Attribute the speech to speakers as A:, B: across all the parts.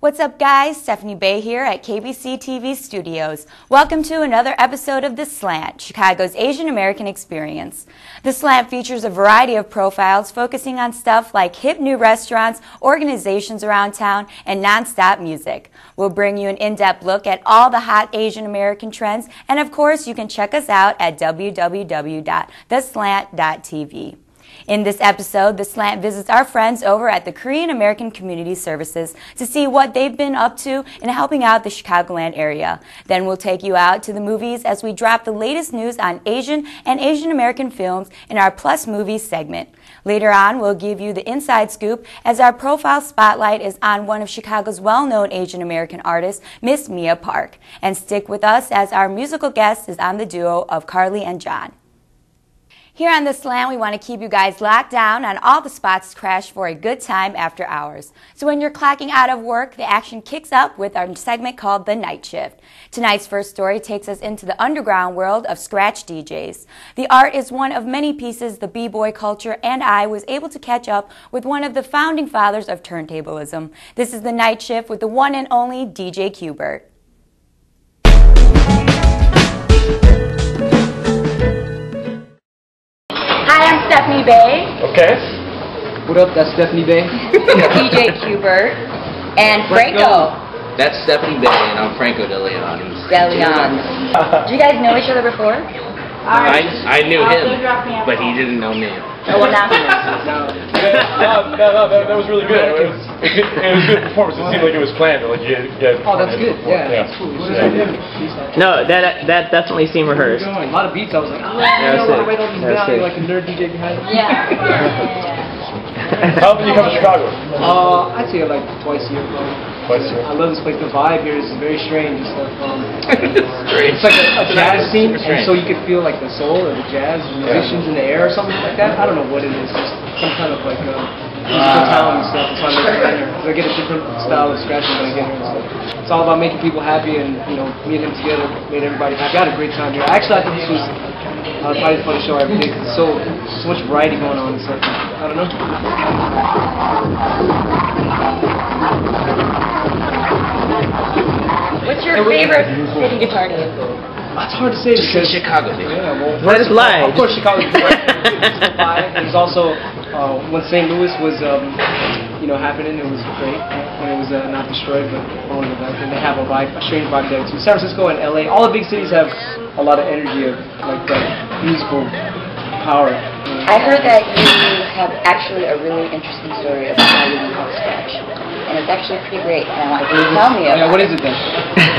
A: What's up, guys? Stephanie Bay here at KBC-TV Studios. Welcome to another episode of The Slant, Chicago's Asian American experience. The Slant features a variety of profiles focusing on stuff like hip new restaurants, organizations around town, and non-stop music. We'll bring you an in-depth look at all the hot Asian American trends, and of course, you can check us out at www.theslant.tv. In this episode, The Slant visits our friends over at the Korean American Community Services to see what they've been up to in helping out the Chicagoland area. Then we'll take you out to the movies as we drop the latest news on Asian and Asian American films in our Plus Movies segment. Later on, we'll give you the inside scoop as our profile spotlight is on one of Chicago's well-known Asian American artists, Miss Mia Park. And stick with us as our musical guest is on the duo of Carly and John. Here on The Slant, we want to keep you guys locked down on all the spots to crash for a good time after hours. So when you're clocking out of work, the action kicks up with our segment called The Night Shift. Tonight's first story takes us into the underground world of scratch DJs. The art is one of many pieces the b-boy culture, and I was able to catch up with one of the founding fathers of turntablism. This is The Night Shift with the one and only DJ Qbert. Hi, I'm Stephanie Bay.
B: Okay. What up? That's Stephanie Bay.
A: DJ Qbert. And Franco.
C: That's Stephanie Bay, and I'm Franco De Leon.
A: Do you guys know each other before?
C: I knew him, but he didn't know me.
A: Oh, well, now he knows.
B: That was really good. It was a good performance. It seemed like it was planned. Like you guys. Oh, that's good. Yeah.
D: No, that definitely seemed rehearsed.
B: A lot of beats. I was like, oh, I want to write all these down. You're like a nerd DJ behind me.
A: Yeah.
B: How often do you come to Chicago? I'd say like twice a year. Twice a year. I love this place. The vibe here is very strange. It's like it's like a jazz scene, and so you can feel like the soul or the jazz musicians in the air or something like that. I don't know what it is. Just some kind of like musical talent and stuff. That's why I like it here. I get a different style of scratching when I get here. So it's all about making people happy and me and him together made everybody happy. I had a great time here. Actually, I think this was probably the funniest show I ever did. So much variety going on and stuff. I don't know.
A: What's your favorite city to party in?
B: It's hard to say because
C: Chicago, baby.
B: Yeah, well,
D: Let us lie.
B: Of course, Chicago. There's also when St. Louis was happening. It was great when it was not destroyed, but all the back. And they have a strange vibe there too. San Francisco and LA, all the big cities have a lot of energy of like musical power.
A: I heard that you have actually a really interesting story about how you become scratch. And it's actually pretty great, and I want you to tell me about it.
B: Yeah, what is it then?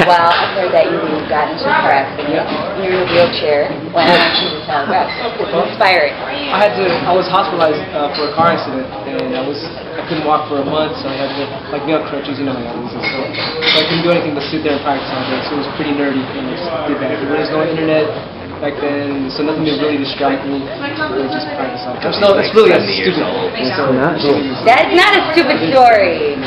A: Well, I've heard that you got into a car accident, you're in a wheelchair, went on to the telegraph. It's inspiring.
B: I was hospitalized for a car accident, and I couldn't walk for a month, so I had to, like, nail crutches, you know how that is. So I couldn't do anything but sit there and practice all day, so it was pretty nerdy, and I just did that. There was no internet back then, so nothing to really distract me. Really just practice all day. So it's really a stupid story.
A: That's not a stupid story.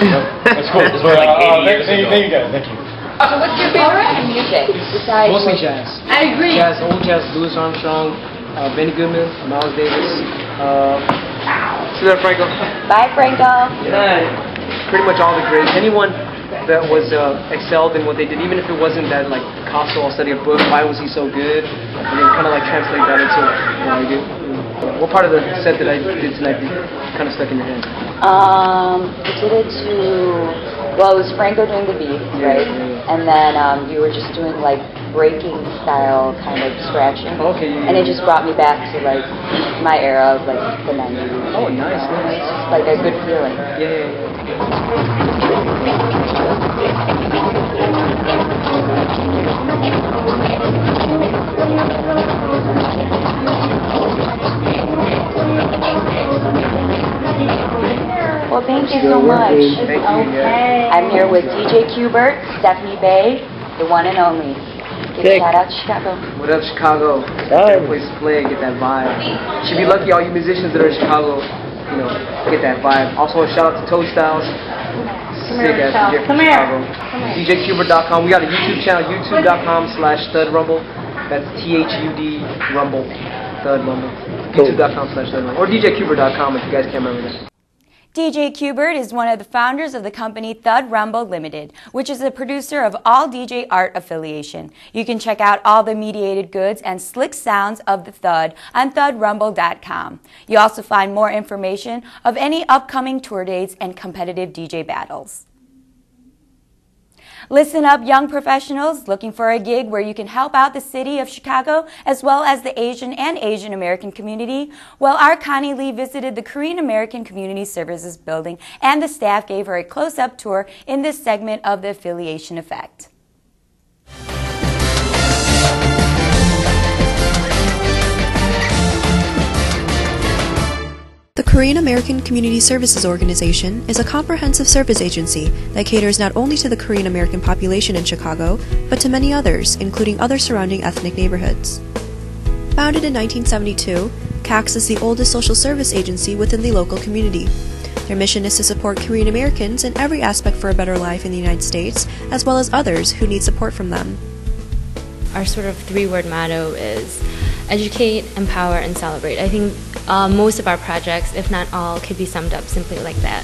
B: That's cool. Thank you guys. Thank you.
A: So what's your favorite kind of music besides?
B: Mostly jazz.
A: I agree.
B: Jazz, old jazz, Louis Armstrong, Benny Goodman, Miles Davis. See that, Franco?
A: Bye, Franco.
B: Yeah. Pretty much all the greats. Anyone that was excelled in what they did, even if it wasn't that like Picasso, I'll study a book, why was he so good? And then kind of like translate that into what I do. What part of the set that I did tonight kind of stuck in your head?
A: We did it it was Franco doing the beat, right?
B: Yeah.
A: And then you were just doing like breaking style kind of scratching.
B: Okay.
A: And it just brought me back to like my era of like the 90s.
B: Oh, nice.
A: It's just like a good feeling.
B: Yeah.
A: Well, thank you so much.
B: Thank you. Yeah.
A: I'm here with DJ Qbert, Stephanie Bay, the one and only. Give a shout out to Chicago.
B: What up, Chicago? Favorite place to play, get that vibe. Should be lucky, all you musicians that are in Chicago, get that vibe. Also, a shout out to Toe Styles. Sick ass DJ from Chicago. DJQbert.com. We got a YouTube channel, youtube.com/studrumble. That's THUD Rumble. Thud Rumble. YouTube.com/studrumble. Or DJQbert.com if you guys can't remember that.
A: DJ Qbert is one of the founders of the company Thud Rumble Limited, which is a producer of all DJ art affiliation. You can check out all the mediated goods and slick sounds of the Thud on thudrumble.com. You also find more information of any upcoming tour dates and competitive DJ battles. Listen up, young professionals looking for a gig where you can help out the city of Chicago as well as the Asian and Asian American community. Well, our Connie Lee visited the Korean American Community Services building and the staff gave her a close-up tour in this segment of the Affiliation Effect.
E: The Korean American Community Services Organization is a comprehensive service agency that caters not only to the Korean American population in Chicago, but to many others, including other surrounding ethnic neighborhoods. Founded in 1972, KACS is the oldest social service agency within the local community. Their mission is to support Korean Americans in every aspect for a better life in the United States, as well as others who need support from them.
F: Our sort of three-word motto is educate, empower, and celebrate. I think most of our projects, if not all, could be summed up simply like that.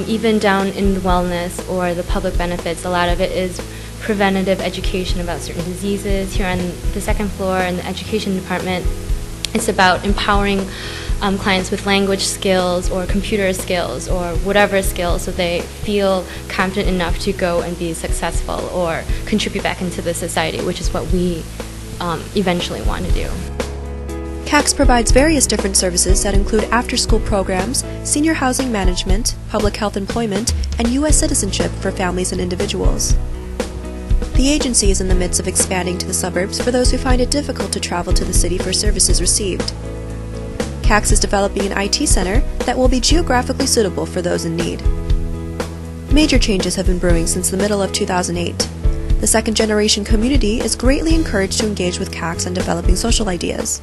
F: Even down in the wellness or the public benefits, a lot of it is preventative education about certain diseases. Here on the second floor in the education department, it's about empowering clients with language skills or computer skills or whatever skills so they feel confident enough to go and be successful or contribute back into the society, which is what we eventually want to do.
E: KACS provides various different services that include after-school programs, senior housing management, public health employment, and U.S. citizenship for families and individuals. The agency is in the midst of expanding to the suburbs for those who find it difficult to travel to the city for services received. KACS is developing an IT center that will be geographically suitable for those in need. Major changes have been brewing since the middle of 2008. The second-generation community is greatly encouraged to engage with KACS on developing social ideas.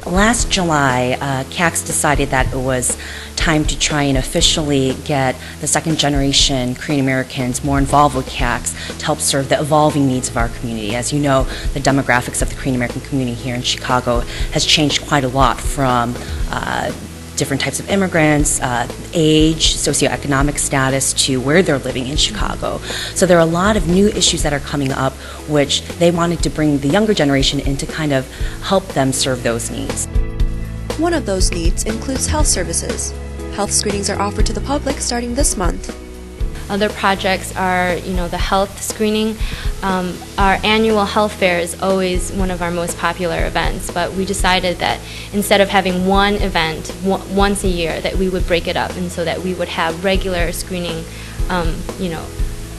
G: Last July, KACS decided that it was time to try and officially get the second-generation Korean Americans more involved with KACS to help serve the evolving needs of our community. As you know, the demographics of the Korean American community here in Chicago has changed quite a lot from different types of immigrants, age, socioeconomic status, to where they're living in Chicago. So there are a lot of new issues that are coming up which they wanted to bring the younger generation in to kind of help them serve those needs.
E: One of those needs includes health services. Health screenings are offered to the public starting this month.
F: Other projects are, the health screening. Our annual health fair is always one of our most popular events, but we decided that instead of having one event once a year, that we would break it up, and so that we would have regular screening,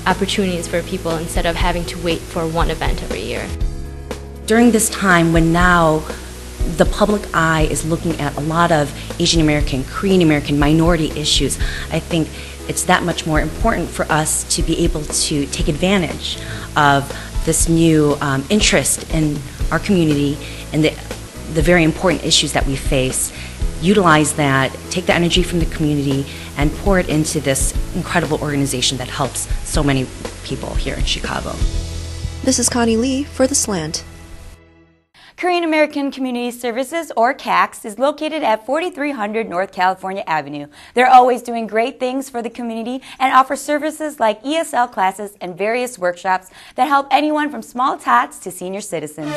F: opportunities for people instead of having to wait for one event every year.
G: During this time when now the public eye is looking at a lot of Asian American, Korean American minority issues, I think it's that much more important for us to be able to take advantage of this new interest in our community and the very important issues that we face, utilize that, take the energy from the community, and pour it into this incredible organization that helps so many people here in Chicago.
E: This is Connie Lee for The Slant.
A: Korean American Community Services, or KACS, is located at 4300 North California Avenue. They're always doing great things for the community and offer services like ESL classes and various workshops that help anyone from small tots to senior citizens.